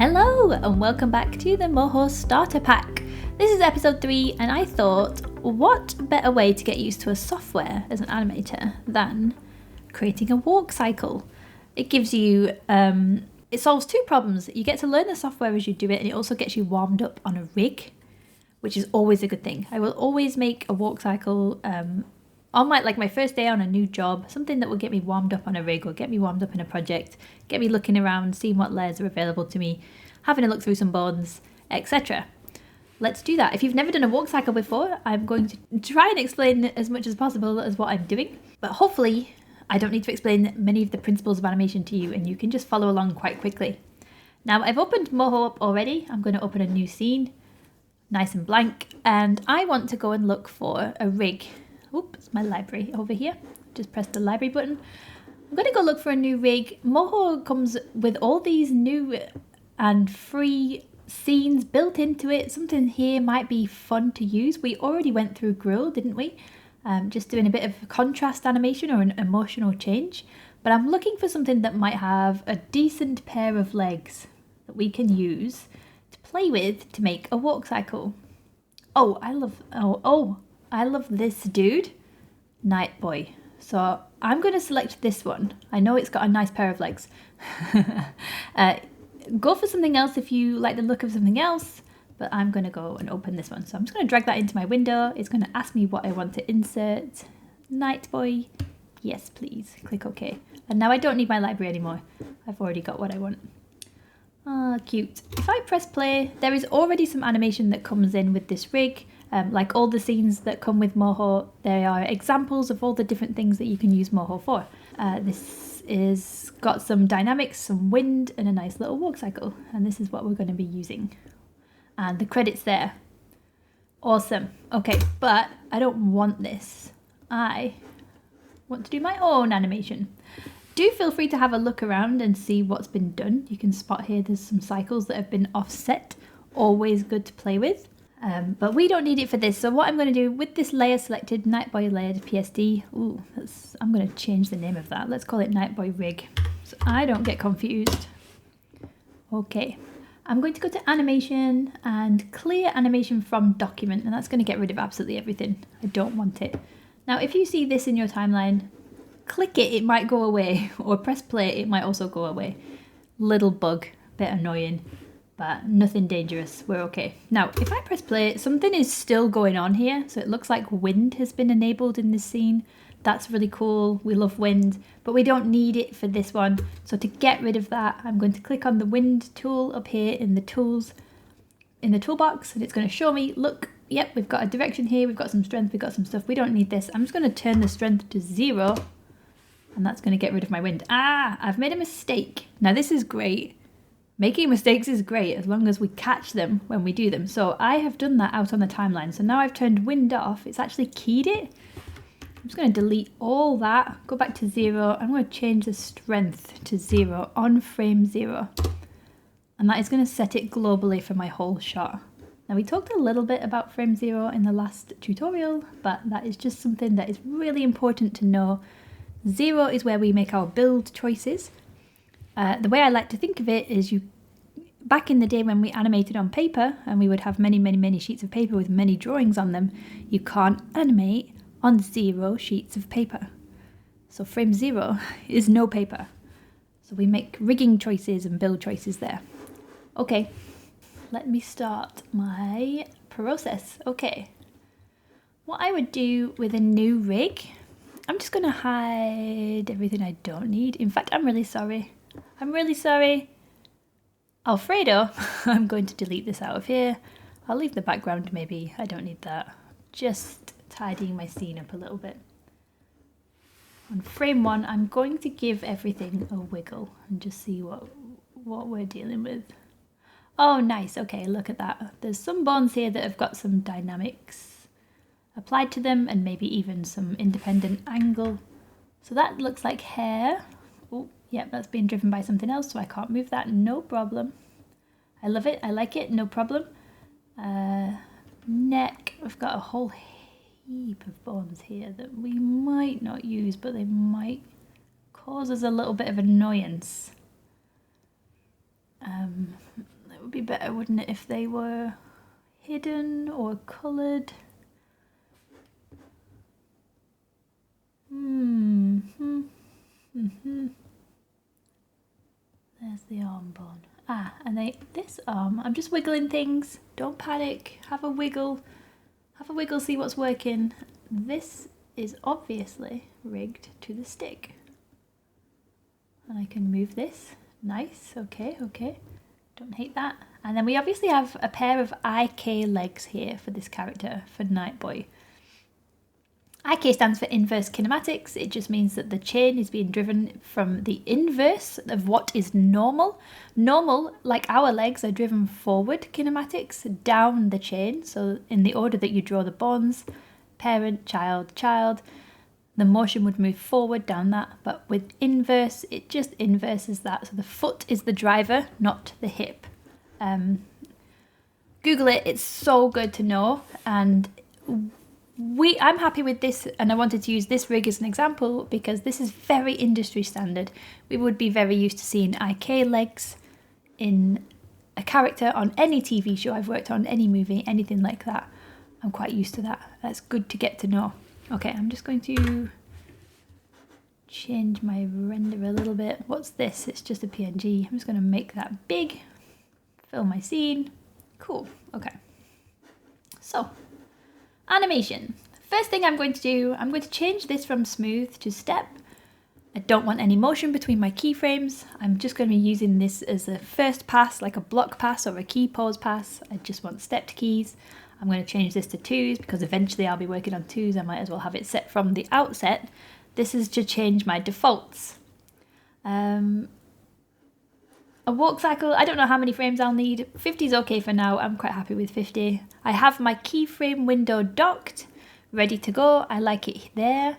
Hello and welcome back to the Moho Starter Pack. This is episode 3 and I thought, what better way to get used to a software as an animator than creating a walk cycle? It gives you, it solves two problems. You get to learn the software as you do it, and it also gets you warmed up on a rig, which is always a good thing. I will always make a walk cycle on my first day on a new job, something that will get me warmed up on a rig or get me warmed up in a project, get me looking around, seeing what layers are available to me, having a look through some boards, etc. Let's do that. If you've never done a walk cycle before, I'm going to try and explain as much as possible as what I'm doing, but hopefully I don't need to explain many of the principles of animation to you and you can just follow along quite quickly. Now I've opened Moho up already. I'm going to open a new scene, nice and blank, and I want to go and look for a rig. Oops, my library over here. Just press the library button. I'm going to go look for a new rig. Moho comes with all these new and free scenes built into it. Something here might be fun to use. We already went through Grill, didn't we? Just doing a bit of contrast animation or an emotional change. But I'm looking for something that might have a decent pair of legs that we can use to play with to make a walk cycle. I love this dude, Night Boy. So I'm going to select this one. I know it's got a nice pair of legs. Go for something else if you like the look of something else, but I'm going to go and open this one. So I'm just going to drag that into my window. It's going to ask me what I want to insert. Night Boy. Yes, please. Click OK. And now I don't need my library anymore. I've already got what I want. Ah, cute. If I press play, there is already some animation that comes in with this rig. Like all the scenes that come with Moho, they are examples of all the different things that you can use Moho for. This is got some dynamics, some wind, and a nice little walk cycle. And this is what we're going to be using. And the credits there. Awesome. Okay, but I don't want this. I want to do my own animation. Do feel free to have a look around and see what's been done. You can spot here there's some cycles that have been offset. Always good to play with. But we don't need it for this. So what I'm going to do with this layer selected, Nightboy layered PSD. I'm going to change the name of that. Let's call it Nightboy rig, so I don't get confused. Okay, I'm going to go to animation and clear animation from document, and that's going to get rid of absolutely everything. I don't want it. Now, if you see this in your timeline, click it, it might go away, or press play, it might also go away. Little bug, bit annoying. But nothing dangerous, we're okay. Now, if I press play, something is still going on here. So it looks like wind has been enabled in this scene. That's really cool. We love wind, but we don't need it for this one. So to get rid of that, I'm going to click on the wind tool up here in the tools, in the toolbox, and it's going to show me, look, yep, we've got a direction here. We've got some strength. We've got some stuff. We don't need this. I'm just going to turn the strength to 0, and that's going to get rid of my wind. I've made a mistake. Now this is great. Making mistakes is great as long as we catch them when we do them. So I have done that out on the timeline. So now I've turned wind off. It's actually keyed it. I'm just going to delete all that. Go back to 0. I'm going to change the strength to 0 on frame 0. And that is going to set it globally for my whole shot. Now we talked a little bit about frame 0 in the last tutorial, but that is just something that is really important to know. 0 is where we make our build choices. The way I like to think of it is back in the day when we animated on paper and we would have many sheets of paper with many drawings on them, you can't animate on 0 sheets of paper. So frame 0 is no paper. So we make rigging choices and build choices there. Okay, let me start my process. Okay, what I would do with a new rig, I'm just going to hide everything I don't need. In fact, I'm really sorry. Alfredo, I'm going to delete this out of here. I'll leave the background maybe. I don't need that. Just tidying my scene up a little bit. On frame 1, I'm going to give everything a wiggle and just see what we're dealing with. Oh, nice. Okay, look at that. There's some bones here that have got some dynamics applied to them and maybe even some independent angle. So that looks like hair. Yep, that's being driven by something else, so I can't move that, no problem. I love it, I like it, no problem. Neck, I've got a whole heap of bones here that we might not use, but they might cause us a little bit of annoyance. be better, wouldn't it, if they were hidden or coloured? There's the arm bone. Ah, and this arm, I'm just wiggling things. Don't panic. Have a wiggle. Have a wiggle, see what's working. This is obviously rigged to the stick. And I can move this. Nice. Okay, okay. Don't hate that. And then we obviously have a pair of IK legs here for this character, for Nightboy. IK stands for inverse kinematics. It just means that the chain is being driven from the inverse of what is normal. Normal, like our legs, are driven forward kinematics, down the chain. So in the order that you draw the bonds, parent, child, child, the motion would move forward down that. But with inverse, it just inverses that. So the foot is the driver, not the hip. Google it, it's so good to know. And I'm happy with this, and I wanted to use this rig as an example because this is very industry standard. We would be very used to seeing IK legs in a character on any TV show I've worked on, any movie, anything like that. I'm quite used to that. That's good to get to know. Okay, I'm just going to change my render a little bit. What's this? It's just a PNG. I'm just going to make that big, fill my scene. Cool. Okay. So, animation. First thing I'm going to do, I'm going to change this from smooth to step. I don't want any motion between my keyframes. I'm just going to be using this as a first pass, like a block pass or a key pose pass. I just want stepped keys. I'm going to change this to 2s because eventually I'll be working on 2s. I might as well have it set from the outset. This is to change my defaults. A walk cycle, I don't know how many frames I'll need. 50 is okay for now. I'm quite happy with 50. I have my keyframe window docked, ready to go. I like it there.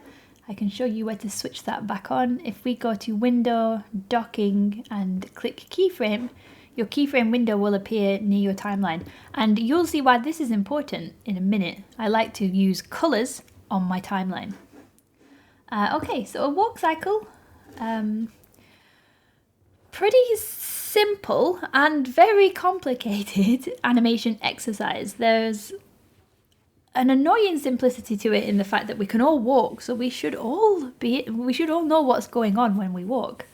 I can show you where to switch that back on. If we go to window, docking, and click keyframe, your keyframe window will appear near your timeline. And you'll see why this is important in a minute. I like to use colours on my timeline. Okay, so a walk cycle. Pretty simple and very complicated animation exercise. There's an annoying simplicity to it in the fact that we can all walk, so we should all know what's going on when we walk.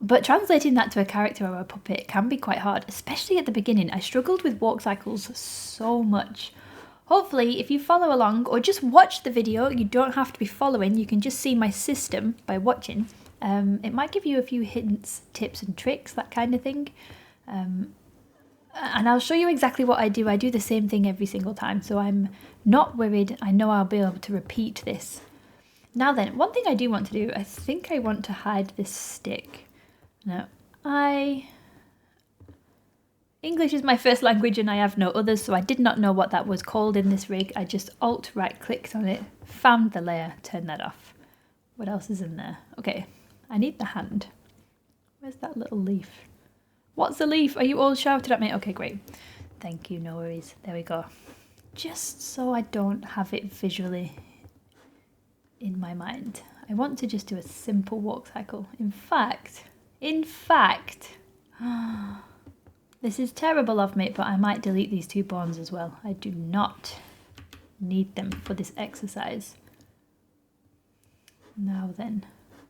But translating that to a character or a puppet can be quite hard, especially at the beginning. I struggled with walk cycles so much. Hopefully, if you follow along or just watch the video, you don't have to be following, you can just see my system by watching. It might give you a few hints, tips and tricks, that kind of thing. And I'll show you exactly what I do. I do the same thing every single time, so I'm not worried. I know I'll be able to repeat this. Now then, one thing I do want to do, I think I want to hide this stick. Now, English is my first language and I have no others, so I did not know what that was called in this rig. I just alt right clicked on it, found the layer, turned that off. What else is in there? Okay, I need the hand. Where's that little leaf? What's the leaf? Are you all shouted at me? Okay, great. Thank you, no worries. There we go. Just so I don't have it visually in my mind. I want to just do a simple walk cycle. In fact, this is terrible of me, but I might delete these 2 bones as well. I do not need them for this exercise. Now then,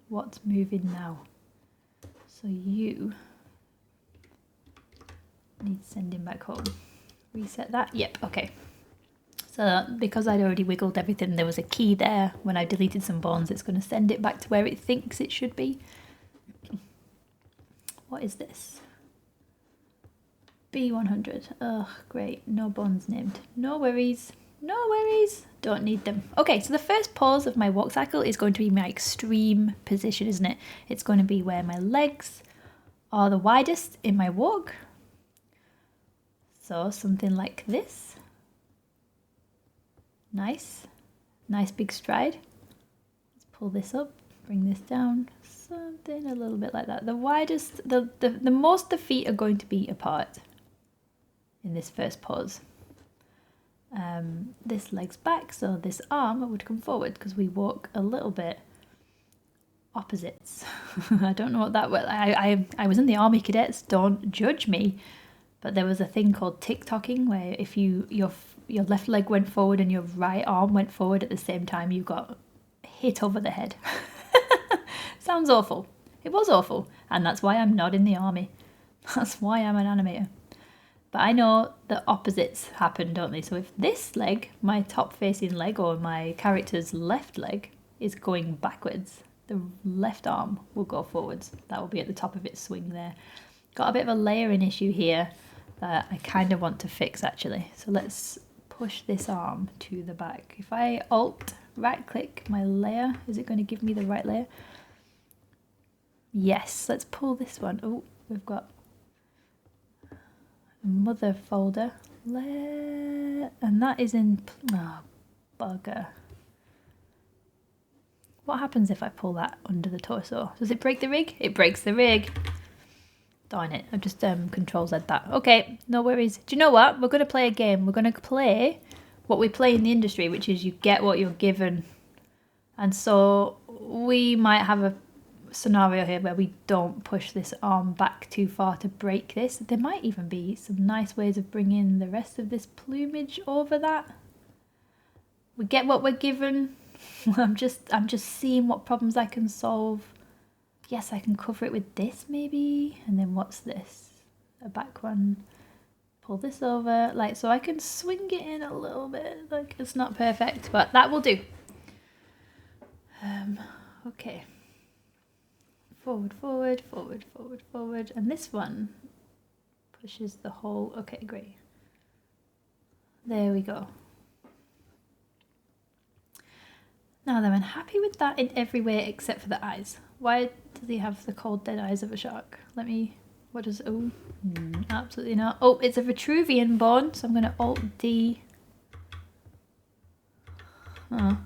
what's moving now? So you need sending back home. Reset that. Yep, okay. So because I'd already wiggled everything, there was a key there. When I deleted some bones, it's going to send it back to where it thinks it should be. What is this? B100. Ugh, great. No bones named. No worries. No worries. Don't need them. Okay, so the first pose of my walk cycle is going to be my extreme position, isn't it? It's going to be where my legs are the widest in my walk. So something like this. Nice. Nice big stride. Let's pull this up, bring this down. Something a little bit like that. The widest, the most the feet are going to be apart in this first pose. This leg's back, so this arm would come forward because we walk a little bit opposites. I don't know what that was. I was in the army cadets, don't judge me. But there was a thing called tick-tocking where if your left leg went forward and your right arm went forward at the same time, you got hit over the head. Sounds awful. It was awful. And that's why I'm not in the army. That's why I'm an animator. But I know the opposites happen, don't they? So if this leg, my top facing leg or my character's left leg is going backwards, the left arm will go forwards. That will be at the top of its swing there. Got a bit of a layering issue here that I kind of want to fix actually. So let's push this arm to the back. If I Alt right click my layer, is it going to give me the right layer? Yes, let's pull this one. Oh, we've got a mother folder. And that is in, oh, bugger. What happens if I pull that under the torso? Does it break the rig? It breaks the rig. Darn it, I've just Control Z that. Okay, no worries. Do you know what? We're going to play a game. We're going to play what we play in the industry, which is you get what you're given. And so we might have a scenario here where we don't push this arm back too far to break this. There might even be some nice ways of bringing the rest of this plumage over that. We get what we're given. I'm just seeing what problems I can solve. Yes, I can cover it with this maybe. And then what's this? A back one. Pull this over. Like, so I can swing it in a little bit. Like, it's not perfect, but that will do. Okay. Forward, forward, forward, forward, forward. And this one pushes the whole... Okay, great. There we go. Now then, I'm happy with that in every way except for the eyes. Why does he have the cold dead eyes of a shark? Let me... What is... Oh, absolutely not. Oh, it's a Vitruvian bone, so I'm going to Alt-D. Oh.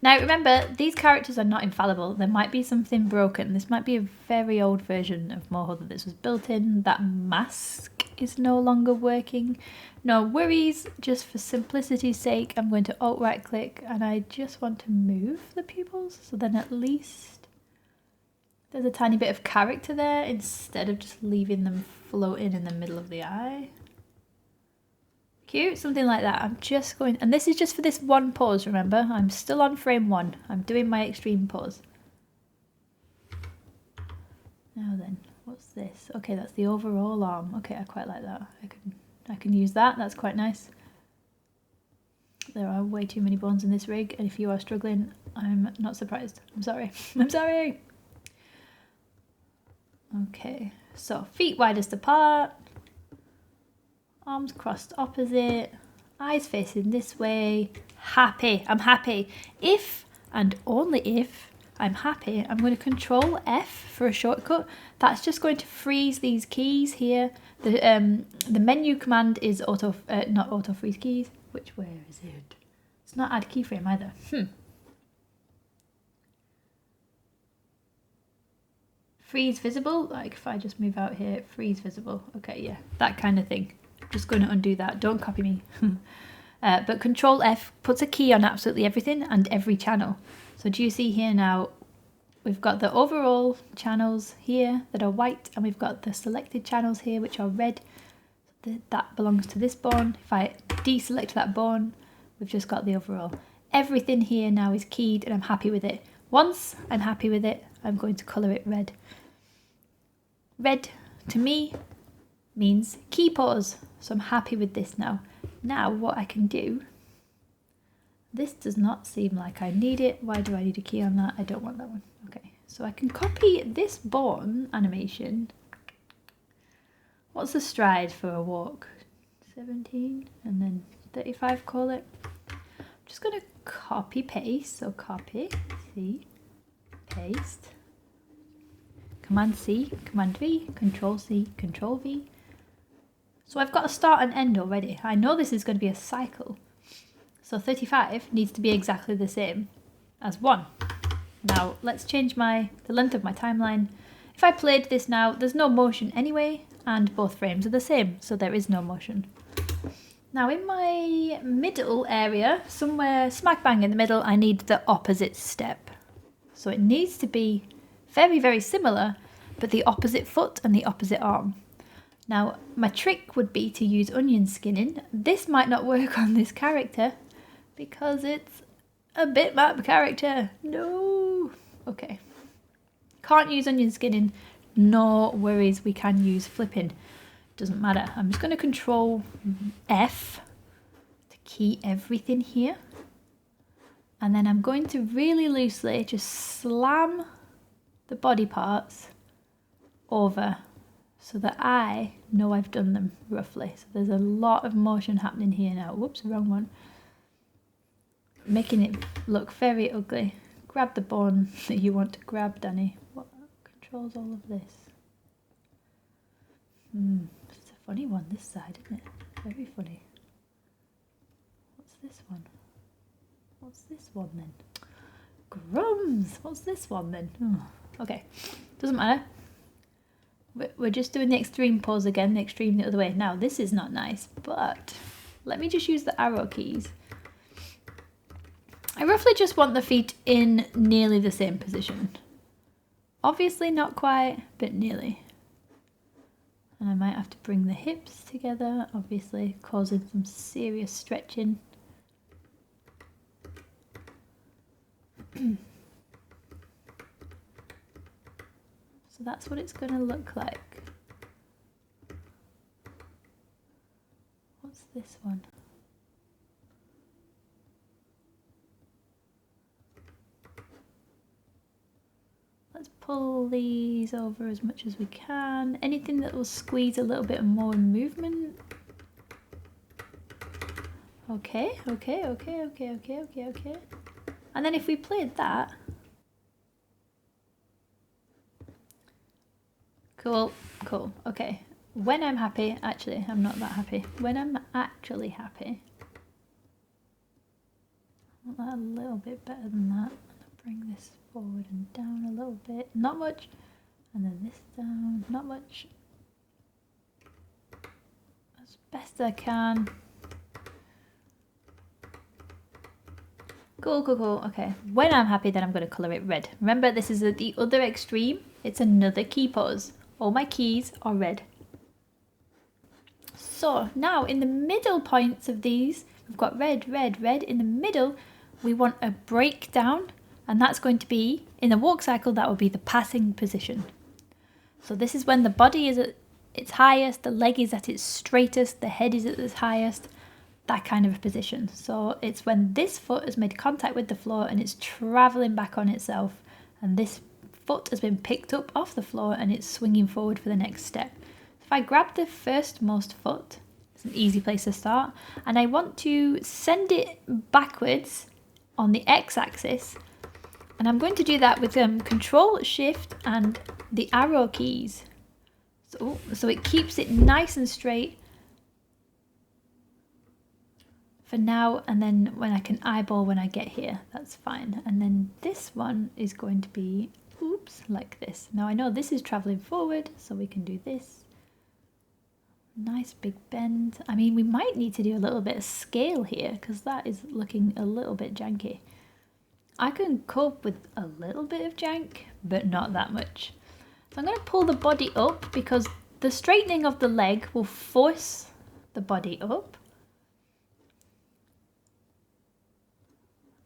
Now remember, these characters are not infallible. There might be something broken. This might be a very old version of Moho that this was built in. That mask is no longer working. No worries, just for simplicity's sake, I'm going to Alt right click and I just want to move the pupils. So then at least there's a tiny bit of character there instead of just leaving them floating in the middle of the eye. Cute, something like that. I'm just going, and this is just for this one pose, remember? I'm still on frame 1. I'm doing my extreme pose. Now then, what's this? Okay, that's the overall arm. Okay, I quite like that. I can use that. That's quite nice. There are way too many bones in this rig, and if you are struggling, I'm not surprised. I'm sorry. I'm sorry. Okay, so feet widest apart. Arms crossed opposite, eyes facing this way. Happy, I'm happy. If and only if I'm happy, I'm going to Control F for a shortcut. That's just going to freeze these keys here. The menu command is not auto freeze keys. Where is it? It's not add keyframe either. Freeze visible, like if I just move out here, freeze visible. Okay, yeah, that kind of thing. Just going to undo that. Don't copy me. But Control F puts a key on absolutely everything and every channel. So do you see here now, we've got the overall channels here that are white, and we've got the selected channels here which are red. That belongs to this bone. If I deselect that bone, we've just got the overall. Everything here now is keyed and I'm happy with it. Once I'm happy with it, I'm going to colour it red. Red, to me, means key pose. So I'm happy with this now. Now what I can do, this does not seem like I need it. Why do I need a key on that? I don't want that one. Okay, so I can copy this bone animation. What's the stride for a walk? 17 and then 35, call it. I'm just going to copy paste. So copy, C, paste, Command C, Command V, Control C, Control V. So I've got a start and end already. I know this is going to be a cycle. So 35 needs to be exactly the same as 1. Now let's change the length of my timeline. If I played this now, there's no motion anyway, and both frames are the same, so there is no motion. Now in my middle area, somewhere smack bang in the middle, I need the opposite step. So it needs to be very, very similar, but the opposite foot and the opposite arm. Now, my trick would be to use onion skinning. This might not work on this character because it's a bitmap character. No. Okay. Can't use onion skinning. No worries, we can use flipping. Doesn't matter. I'm just going to control F to key everything here. And then I'm going to really loosely just slam the body parts over so that I know I've done them roughly. So there's a lot of motion happening here now. Whoops, wrong one. Making it look very ugly. Grab the bone that you want to grab, Danny. What controls all of this? It's a funny one this side, isn't it? Very funny. What's this one? What's this one then? Grums! What's this one then? Oh, okay, doesn't matter. We're just doing the extreme pose again, the extreme the other way. Now, this is not nice, but let me just use the arrow keys. I roughly just want the feet in nearly the same position. Obviously not quite, but nearly. And I might have to bring the hips together, obviously causing some serious stretching. So that's what it's going to look like. What's this one? Let's pull these over as much as we can. Anything that will squeeze a little bit more movement. Okay. And then if we played that. Cool. Okay. When I'm happy, actually, I'm not that happy. When I'm actually happy, I want that a little bit better than that. Bring this forward and down a little bit. Not much. And then this down. Not much. As best I can. Cool. Okay. When I'm happy, then I'm going to colour it red. Remember, this is at the other extreme. It's another key pose. All my keys are red. So now in the middle points of these, we've got red. In the middle, we want a breakdown, and that's going to be, in the walk cycle, that will be the passing position. So this is when the body is at its highest, the leg is at its straightest, the head is at its highest, that kind of a position. So it's when this foot has made contact with the floor and it's traveling back on itself, and this foot has been picked up off the floor and it's swinging forward for the next step. If I grab the firstmost foot, it's an easy place to start, and I want to send it backwards on the x-axis, and I'm going to do that with Control, Shift and the arrow keys. So it keeps it nice and straight for now, and then when I can eyeball when I get here, that's fine. And then this one is going to be, oops, like this. Now I know this is traveling forward, so we can do this. Nice big bend. I mean, we might need to do a little bit of scale here because that is looking a little bit janky. I can cope with a little bit of jank, but not that much. So I'm going to pull the body up because the straightening of the leg will force the body up.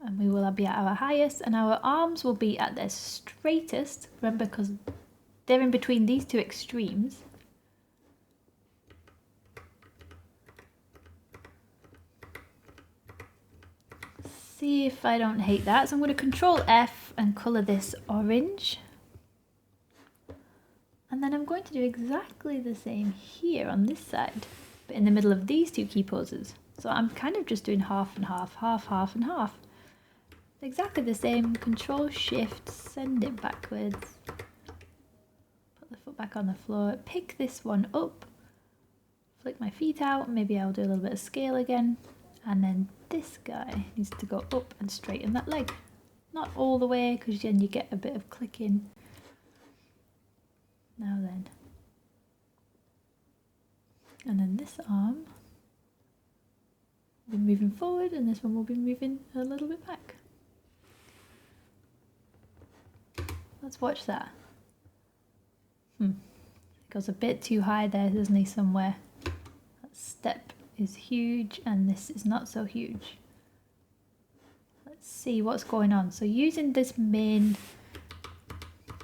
And we will be at our highest, and our arms will be at their straightest. Remember, because they're in between these two extremes. See if I don't hate that. So I'm going to Control F and colour this orange. And then I'm going to do exactly the same here on this side, but in the middle of these two key poses. So I'm kind of just doing half and half, half and half. Exactly the same. Control Shift, send it backwards. Put the foot back on the floor. Pick this one up. Flick my feet out. Maybe I'll do a little bit of scale again. And then this guy needs to go up and straighten that leg. Not all the way, because then you get a bit of clicking. Now then. And then this arm will be moving forward, and this one will be moving a little bit back. Let's watch that. It goes a bit too high there, doesn't he, somewhere? That step is huge and this is not so huge. Let's see what's going on. So using this main,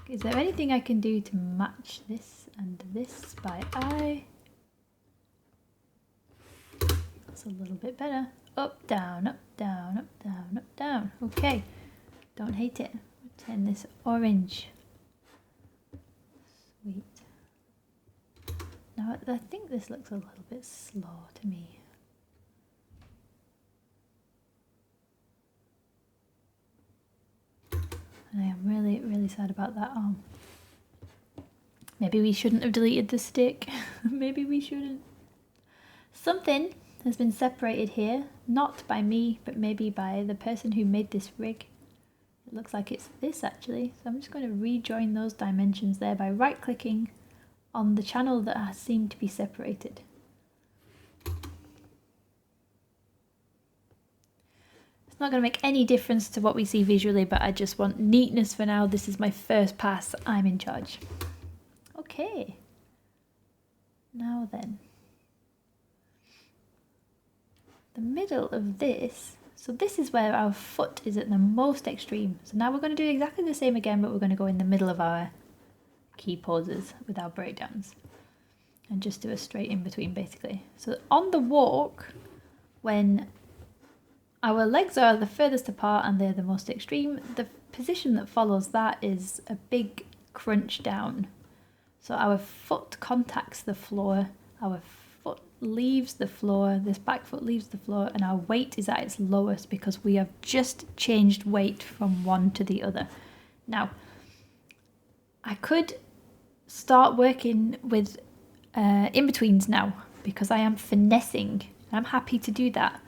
is there anything I can do to match this and this by eye? That's a little bit better. Up, down, up, down, up, down, up, down. Okay, don't hate it. Turn this orange. Sweet. Now I think this looks a little bit slow to me. And I am really, really sad about that arm. Maybe we shouldn't have deleted the stick. Maybe we shouldn't. Something has been separated here, not by me, but maybe by the person who made this rig. It looks like it's this actually. So I'm just going to rejoin those dimensions there by right clicking on the channel that has seemed to be separated. It's not going to make any difference to what we see visually, but I just want neatness for now. This is my first pass. I'm in charge. Okay. Now then. The middle of this, so this is where our foot is at the most extreme. So now we're going to do exactly the same again, but we're going to go in the middle of our key poses with our breakdowns and just do a straight in between basically. So on the walk, when our legs are the furthest apart and they're the most extreme, the position that follows that is a big crunch down. So our foot contacts the floor, our foot leaves the floor, this back foot leaves the floor, and our weight is at its lowest because we have just changed weight from one to the other. Now, I could start working with in-betweens now because I am finessing. I'm happy to do that.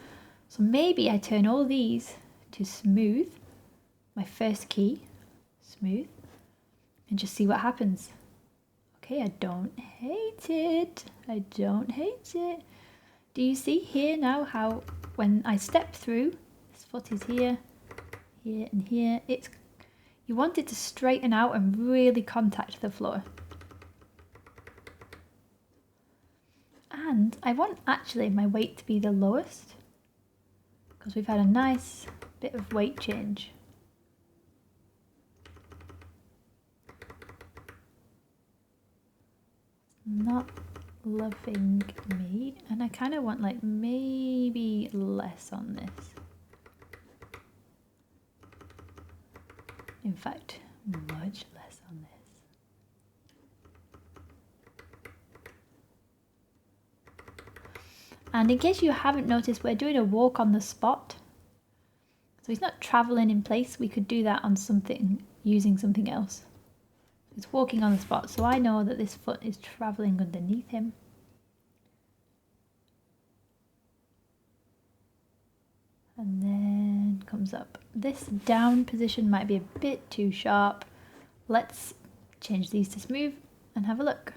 So maybe I turn all these to smooth, my first key, smooth, and just see what happens. Okay, I don't hate it. I don't hate it. Do you see here now how when I step through, this foot is here, here and here, you want it to straighten out and really contact the floor. And I want actually my weight to be the lowest because we've had a nice bit of weight change. Not loving me, and I kind of want like maybe less on this. In fact, much less on this. And in case you haven't noticed, we're doing a walk on the spot. So he's not traveling in place. We could do that on something, using something else. It's walking on the spot, so I know that this foot is traveling underneath him. And then comes up. This down position might be a bit too sharp. Let's change these to smooth and have a look.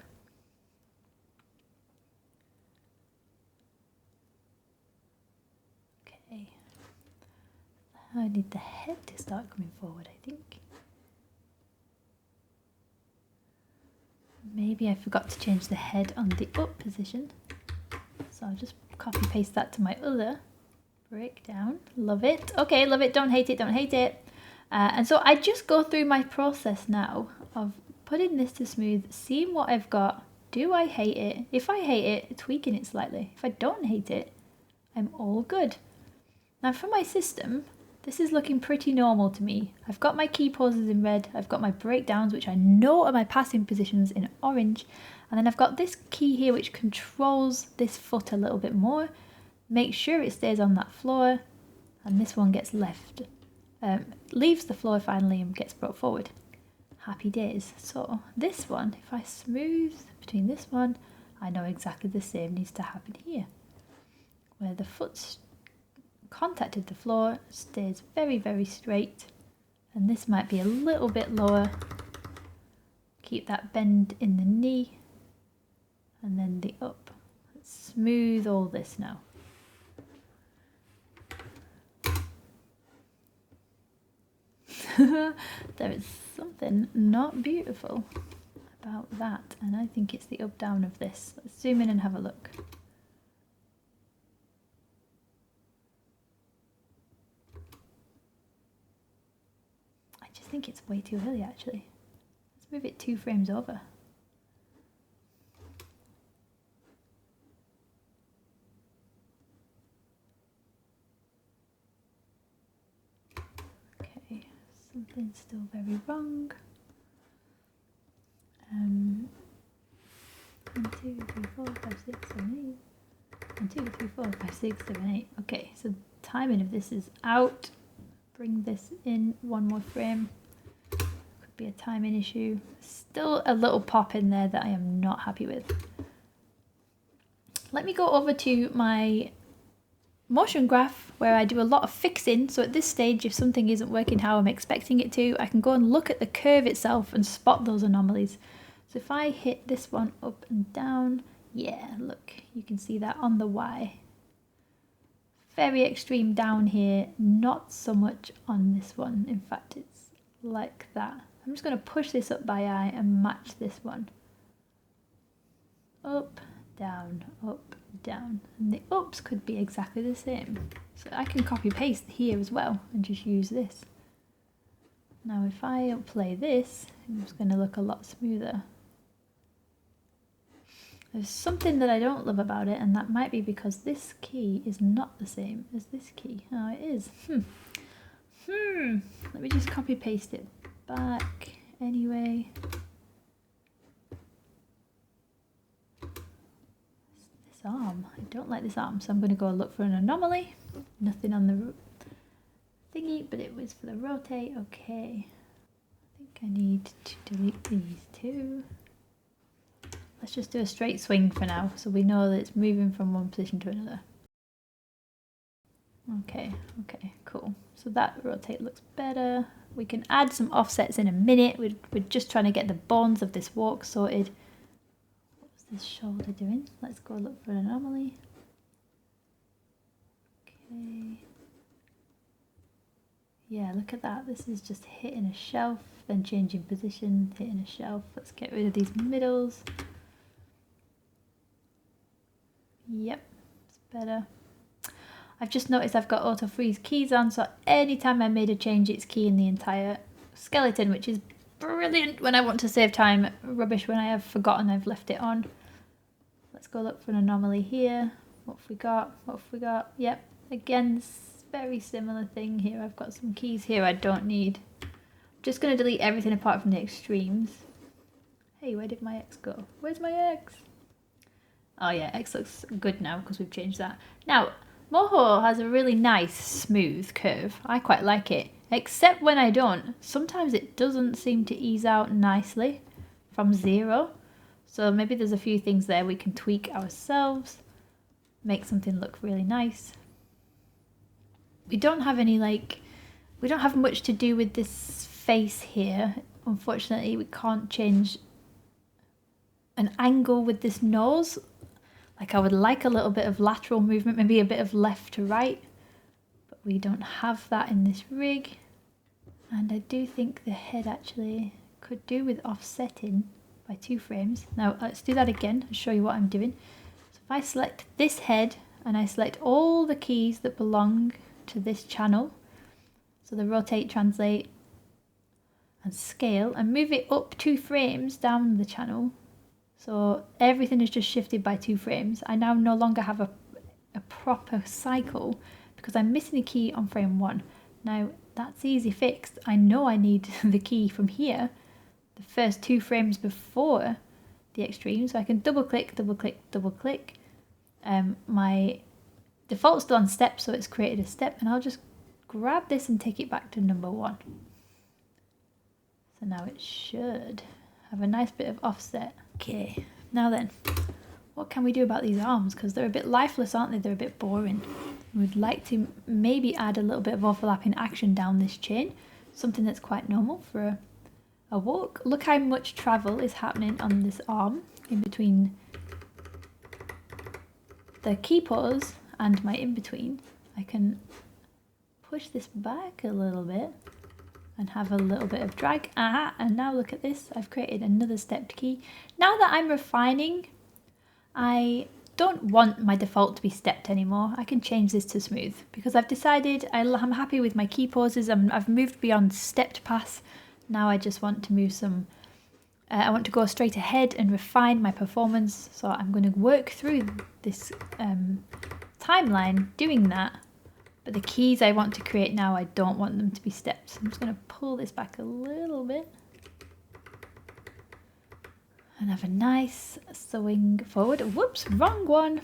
Okay. I need the head to start coming forward, I think. Maybe I forgot to change the head on the up position. So I'll just copy paste that to my other breakdown. Love it. Okay, love it. Don't hate it. Don't hate it. And so I just go through my process now of putting this to smooth, seeing what I've got. Do I hate it? If I hate it, tweaking it slightly. If I don't hate it, I'm all good. Now for my system, this is looking pretty normal to me. I've got my key poses in red, I've got my breakdowns, which I know are my passing positions, in orange, and then I've got this key here which controls this foot a little bit more, make sure it stays on that floor, and this one gets left, leaves the floor finally and gets brought forward. Happy days. So this one, if I smooth between this one, I know exactly the same needs to happen here, where the foot's contacted the floor, stays very, very straight, and this might be a little bit lower. Keep that bend in the knee, and then the up. Let's smooth all this now. There is some something not beautiful about that, and I think it's the up down of this. Let's zoom in and have a look. I just think it's way too early actually. Let's move it 2 frames over. Okay, something's still very wrong. 1, 2, 3, 4, 5, 6, 7, 8. 1, 2, 3, 4, 5, 6, 7, 8. Okay, so timing of this is out. Bring this in 1 more frame. Could be a timing issue. Still a little pop in there that I am not happy with. Let me go over to my motion graph where I do a lot of fixing. So at this stage, if something isn't working how I'm expecting it to, I can go and look at the curve itself and spot those anomalies. So if I hit this one up and down, yeah, look, you can see that on the Y. Very extreme down here, not so much on this one. In fact, it's like that. I'm just going to push this up by eye and match this one. Up, down, down. And the ups could be exactly the same. So I can copy paste here as well and just use this. Now if I play this, it's going to look a lot smoother. There's something that I don't love about it, and that might be because this key is not the same as this key. Oh, it is. Let me just copy paste it back anyway. This arm. I don't like this arm, so I'm going to go look for an anomaly. Nothing on the thingy, but it was for the rotate. Okay. I think I need to delete these two. Let's just do a straight swing for now, so we know that it's moving from one position to another. Okay, cool. So that rotate looks better. We can add some offsets in a minute. We're just trying to get the bones of this walk sorted. What's this shoulder doing? Let's go look for an anomaly. Okay. Yeah, look at that. This is just hitting a shelf, then changing position, hitting a shelf. Let's get rid of these middles. Yep, it's better. I've just noticed I've got auto freeze keys on, so anytime I made a change, it's keying the entire skeleton, which is brilliant when I want to save time, rubbish when I have forgotten I've left it on. Let's go look for an anomaly here. What have we got? What have we got? Yep, again, very similar thing here. I've got some keys here I don't need. I'm just going to delete everything apart from the extremes. Hey, where did my X go? Where's my X? Oh yeah, X looks good now because we've changed that. Now, Moho has a really nice smooth curve. I quite like it, except when I don't. Sometimes it doesn't seem to ease out nicely from 0. So maybe there's a few things there we can tweak ourselves, make something look really nice. We don't have any we don't have much to do with this face here. Unfortunately, we can't change an angle with this nose. I would like a little bit of lateral movement, maybe a bit of left to right, but we don't have that in this rig. And I do think the head actually could do with offsetting by 2 frames. Now let's do that again and show you what I'm doing. So if I select this head and I select all the keys that belong to this channel, so the rotate, translate and scale, and move it up 2 frames down the channel, so everything is just shifted by 2 frames. I now no longer have a proper cycle because I'm missing a key on frame 1. Now that's easy fixed. I know I need the key from here, the first 2 frames before the extreme, so I can double click, double click, double click. My default's still on step, so it's created a step, and I'll just grab this and take it back to number 1. So now it should have a nice bit of offset. Okay, now then, what can we do about these arms? Because they're a bit lifeless, aren't they? They're a bit boring. We'd like to maybe add a little bit of overlapping action down this chain, something that's quite normal for a walk. Look how much travel is happening on this arm in between the key pause and my in-between. I can push this back a little bit and have a little bit of drag. And now look at this, I've created another stepped key. Now that I'm refining, I don't want my default to be stepped anymore. I can change this to smooth because I've decided I'm happy with my key pauses. I've moved beyond stepped pass. Now I just want to move some, I want to go straight ahead and refine my performance. So I'm going to work through this timeline doing that. But the keys I want to create now, I don't want them to be stepped. So I'm just going to pull this back a little bit. And have a nice swing forward. Whoops, wrong one.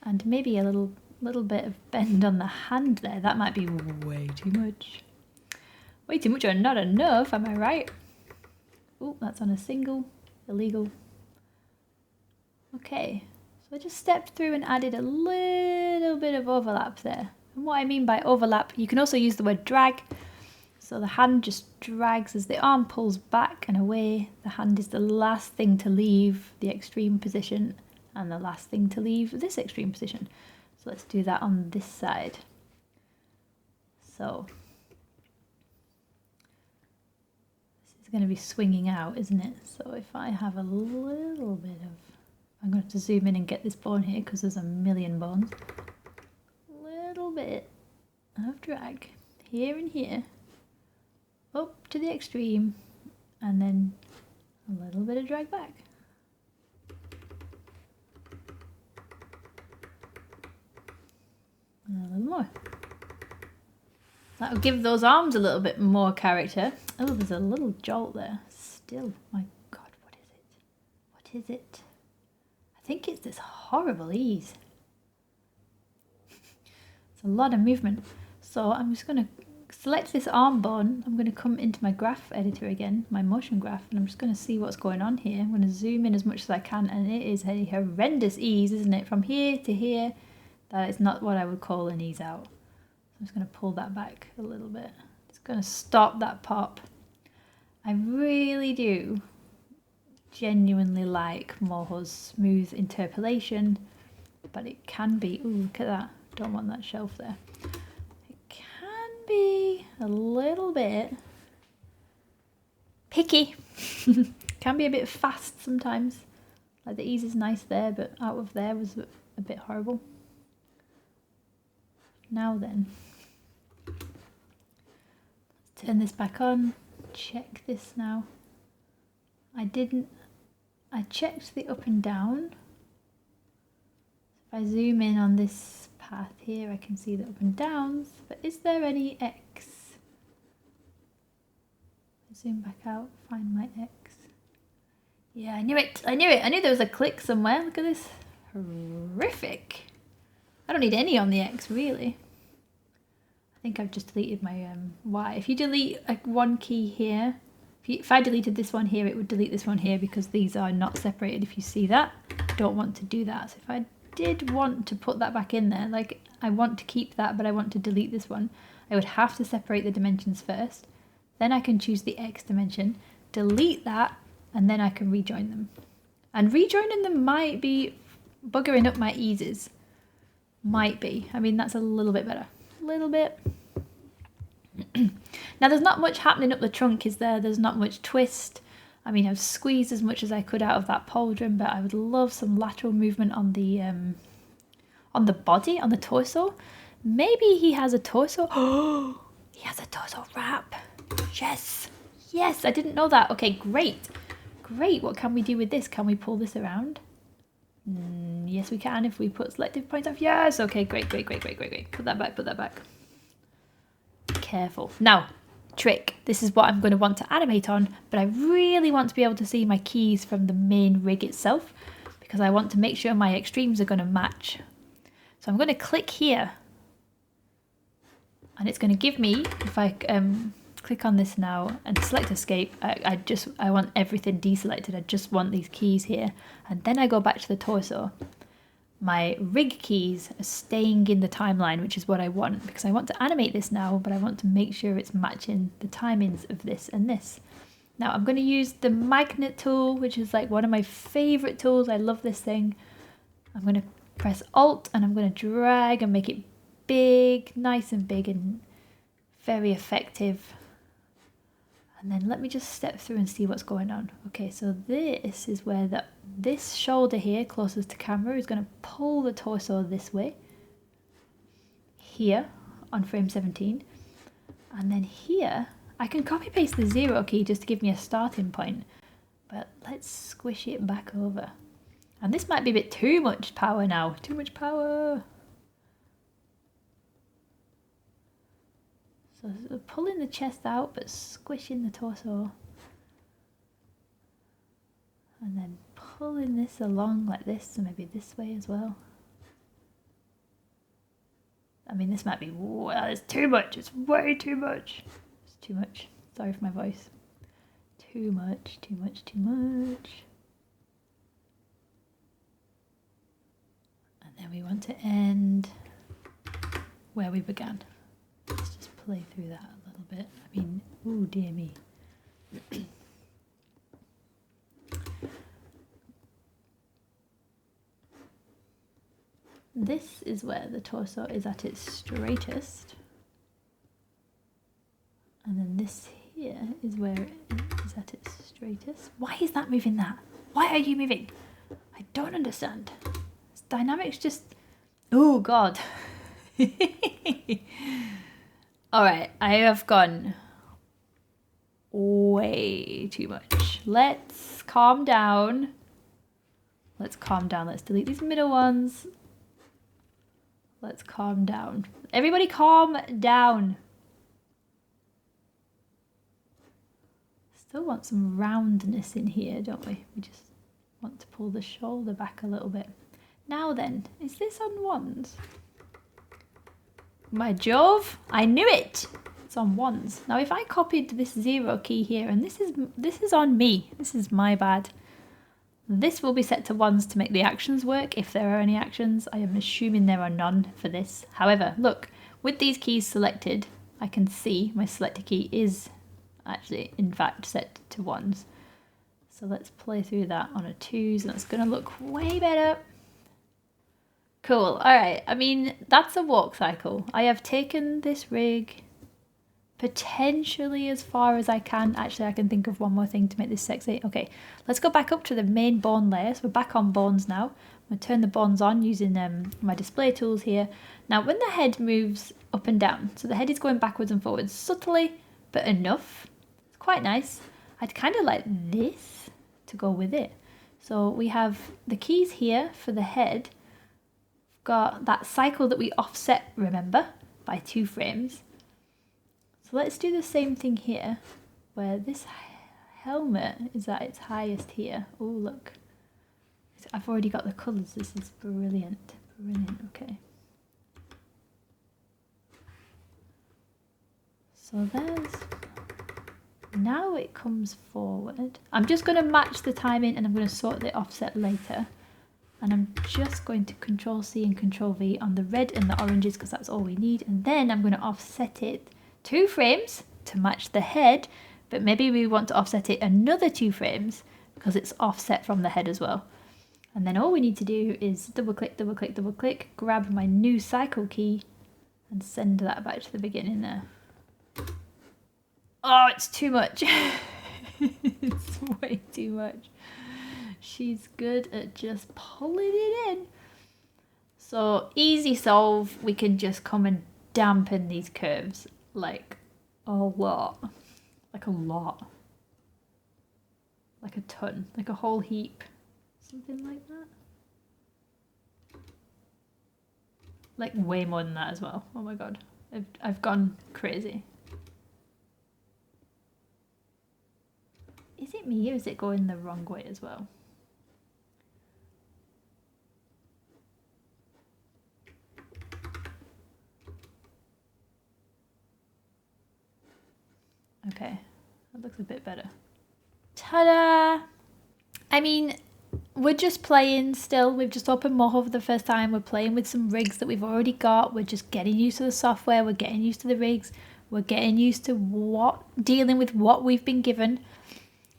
And maybe a little bit of bend on the hand there. That might be way too much. Way too much or not enough, am I right? Oh, that's on a single. Illegal. Okay. So I just stepped through and added a little bit of overlap there. And what I mean by overlap, you can also use the word drag. So the hand just drags as the arm pulls back and away. The hand is the last thing to leave the extreme position and the last thing to leave this extreme position. So let's do that on this side. So this is going to be swinging out, isn't it? So if I have a little bit of, I'm going to have to zoom in and get this bone here because there's a million bones. Little bit of drag here and here. Up to the extreme, and then a little bit of drag back. And a little more. That'll give those arms a little bit more character. Oh, there's a little jolt there. Still, my God, what is it? What is it? I think it's this horrible ease. It's a lot of movement. So I'm just going to select this arm bone. I'm going to come into my graph editor again, my motion graph, and I'm just going to see what's going on here. I'm going to zoom in as much as I can, and it is a horrendous ease, isn't it? From here to here, that is not what I would call an ease out. I'm just going to pull that back a little bit. It's going to stop that pop. I really do genuinely like Moho's smooth interpolation, but it can be, ooh, look at that. Don't want that shelf there. Be a little bit picky. Can be a bit fast sometimes. Like the ease is nice there, but out of there was a bit horrible. Now then, let's turn this back on. Check this now. I checked the up and down. If I zoom in on this path here, I can see the up and downs, but is there any X? Zoom back out, find my X. Yeah, I knew it, I knew it, I knew there was a click somewhere. Look at this, horrific. I don't need any on the X really. I think I've just deleted my Y. If you delete one key here, if I deleted this one here, it would delete this one here because these are not separated. If you see that, don't want to do that. So if I did want to put that back in there, like I want to keep that but I want to delete this one, I would have to separate the dimensions first, then I can choose the X dimension, delete that, and then I can rejoin them. And rejoining them might be buggering up my eases, might be. I mean, that's a little bit better, a little bit. Now there's not much happening up the trunk, is there? There's not much twist. I mean, I've squeezed as much as I could out of that pauldron, but I would love some lateral movement on the body, on the torso. Maybe he has a torso. Oh, he has a torso wrap. Yes, yes, I didn't know that. Okay, great, great. What can we do with this? Can we pull this around? Yes, we can if we put selective points off. Yes, okay, great, great, great, great, great, great. Put that back, put that back. Careful. Now, trick. This is what I'm going to want to animate on, but I really want to be able to see my keys from the main rig itself because I want to make sure my extremes are going to match. So I'm going to click here and it's going to give me, if I click on this now and select escape, I want everything deselected. I just want these keys here, and then I go back to the torso. My rig keys are staying in the timeline, which is what I want because I want to animate this now, but I want to make sure it's matching the timings of this and this. Now I'm going to use the magnet tool, which is like one of my favorite tools. I love this thing. I'm going to press Alt and I'm going to drag and make it big, nice and big and very effective. And then let me just step through and see what's going on. Okay, so this is where this shoulder here, closest to camera, is going to pull the torso this way. Here, on frame 17. And then here, I can copy paste the 0 key just to give me a starting point. But let's squish it back over. And this might be a bit too much power now. Too much power. So pulling the chest out, but squishing the torso. And then pulling this along like this, so maybe this way as well. I mean, this might be, well, it's too much. It's way too much. It's too much. Sorry for my voice. Too much, too much, too much. And then we want to end where we began. Let's just play through that a little bit. I mean, oh dear me. This is where the torso is at its straightest. And then this here is where it is at its straightest. Why is that moving that? Why are you moving? I don't understand. This dynamics just... Oh God. Alright, I have gone way too much. Let's calm down. Let's calm down. Let's delete these middle ones. Let's calm down. Everybody calm down. Still want some roundness in here, don't we? We just want to pull the shoulder back a little bit. Now then, is this on ones? My Jove, I knew it! It's on ones. Now if I copied this 0 key here, and this is on me, this is my bad. This will be set to ones to make the actions work, if there are any actions. I am assuming there are none for this. However, look, with these keys selected, I can see my selected key is actually, in fact, set to ones. So let's play through that on a 2s, and it's going to look way better. Cool, alright, I mean, that's a walk cycle. I have taken this rig potentially as far as I can. Actually, I can think of one more thing to make this sexy. Okay, let's go back up to the main bone layer. So we're back on bones now. I'm going to turn the bones on using my display tools here. Now, when the head moves up and down, so the head is going backwards and forwards subtly, but enough. It's quite nice. I'd kind of like this to go with it. So we have the keys here for the head. We've got that cycle that we offset, remember, by 2 frames. So let's do the same thing here, where this helmet is at its highest here. Oh, look. I've already got the colours. This is brilliant. Brilliant, okay. So there's... Now it comes forward. I'm just going to match the timing and I'm going to sort the offset later. And I'm just going to Control-C and Control-V on the red and the oranges because that's all we need. And then I'm going to offset it 2 frames to match the head, but maybe we want to offset it another 2 frames because it's offset from the head as well. And then all we need to do is double click, grab my new cycle key and send that back to the beginning there. Oh, it's too much. It's way too much. She's good at just pulling it in. So easy solve, we can just come and dampen these curves like a lot. Like a lot. Like a ton. Like a whole heap. Something like that. Like way more than that as well. Oh my god. I've gone crazy. Is it me or is it going the wrong way as well? Okay, that looks a bit better. Ta-da! I mean, we're just playing still. We've just opened Moho for the first time. We're playing with some rigs that we've already got. We're just getting used to the software. We're getting used to the rigs. We're getting used to dealing with what we've been given.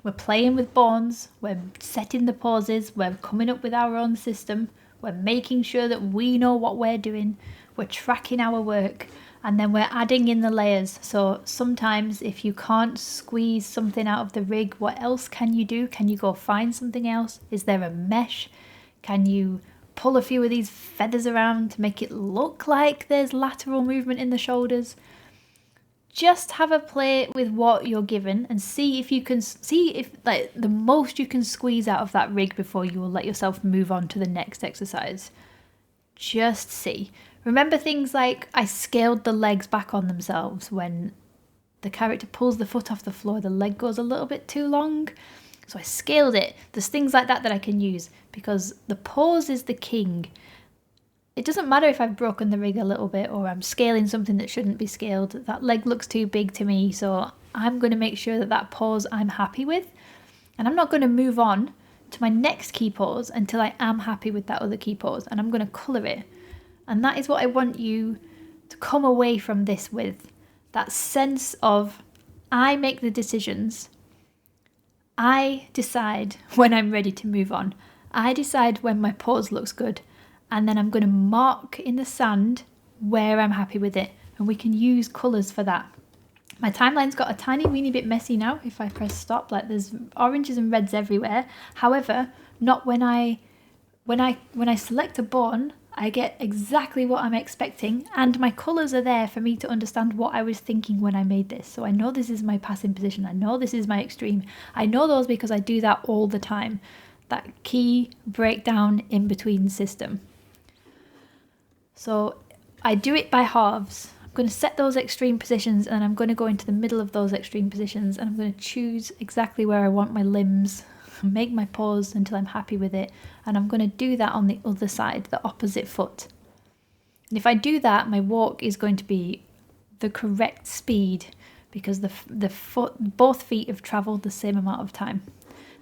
We're playing with bones. We're setting the poses. We're coming up with our own system. We're making sure that we know what we're doing. we're tracking our work, and then we're adding in the layers. So sometimes if you can't squeeze something out of the rig, what else can you do? Can you go find something else? Is there a mesh? Can you pull a few of these feathers around to make it look like there's lateral movement in the shoulders? Just have a play with what you're given and see if you can see if like the most you can squeeze out of that rig before you will let yourself move on to the next exercise. Just see. Remember things like I scaled the legs back on themselves. When the character pulls the foot off the floor, the leg goes a little bit too long. So I scaled it. There's things like that that I can use because the pause is the king. It doesn't matter if I've broken the rig a little bit or I'm scaling something that shouldn't be scaled. That leg looks too big to me, so I'm going to make sure that that pause I'm happy with. And I'm not going to move on to my next key pause until I am happy with that other key pause. And I'm going to colour it. And that is what I want you to come away from this with. That sense of I make the decisions. I decide when I'm ready to move on. I decide when my pause looks good. And then I'm going to mark in the sand where I'm happy with it. And we can use colours for that. My timeline's got a tiny weeny bit messy now if I press stop. Like there's oranges and reds everywhere. However, not when I select a button, I get exactly what I'm expecting. And my colours are there for me to understand what I was thinking when I made this. So I know this is my passing position. I know this is my extreme. I know those because I do that all the time. That key breakdown in between system. So I do it by halves. I'm going to set those extreme positions and I'm going to go into the middle of those extreme positions and I'm going to choose exactly where I want my limbs, make my pause until I'm happy with it, and I'm going to do that on the other side, the opposite foot. And if I do that, my walk is going to be the correct speed because both feet have travelled the same amount of time.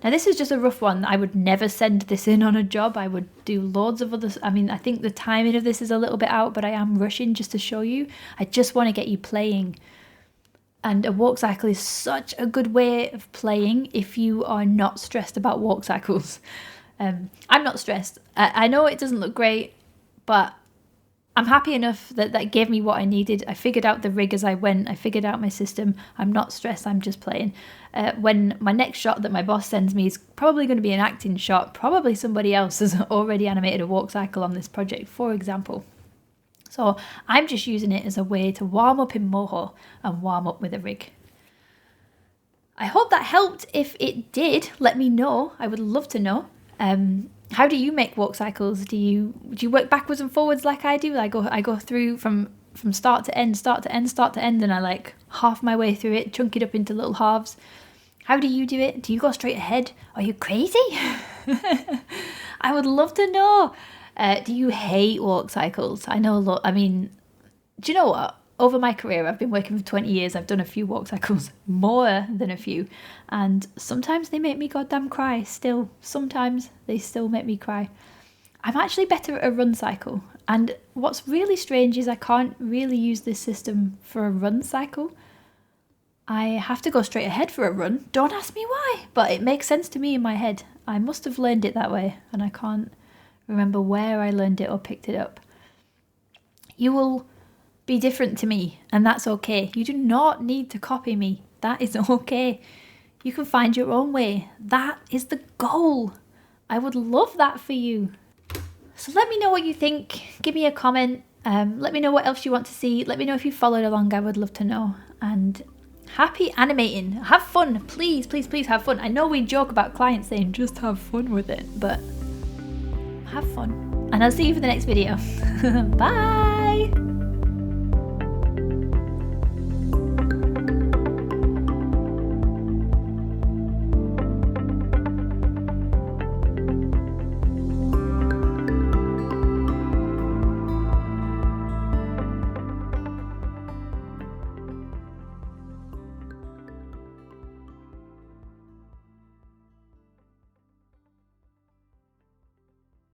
Now this is just a rough one. I would never send this in on a job. I would do loads of others. I mean, I think the timing of this is a little bit out, but I am rushing just to show you. I just want to get you playing. And a walk cycle is such a good way of playing if you are not stressed about walk cycles. I'm not stressed. I know it doesn't look great, but I'm happy enough that that gave me what I needed. I figured out the rig as I went. I figured out my system. I'm not stressed. I'm just playing. When my next shot that my boss sends me is probably going to be an acting shot. Probably somebody else has already animated a walk cycle on this project, for example. So I'm just using it as a way to warm up in Moho and warm up with a rig. I hope that helped. If it did, let me know. I would love to know. How do you make walk cycles? Do you work backwards and forwards like I do? I go through from start to end, and I like half my way through it, chunk it up into little halves. How do you do it? Do you go straight ahead? Are you crazy? I would love to know. Do you hate walk cycles? I know a lot. I mean, do you know what? Over my career, I've been working for 20 years. I've done a few walk cycles, more than a few. And sometimes they make me goddamn cry still. Sometimes they still make me cry. I'm actually better at a run cycle. And what's really strange is I can't really use this system for a run cycle. I have to go straight ahead for a run. Don't ask me why, but it makes sense to me in my head. I must have learned it that way, and I can't remember where I learned it or picked it up. You will be different to me, and that's okay. You do not need to copy me. That is okay. You can find your own way. That is the goal. I would love that for you. So let me know what you think. Give me a comment. Let me know what else you want to see. Let me know if you followed along. I would love to know. And happy animating. Have fun. Please, please, please have fun. I know we joke about clients saying just have fun with it, but have fun. And I'll see you for the next video. Bye.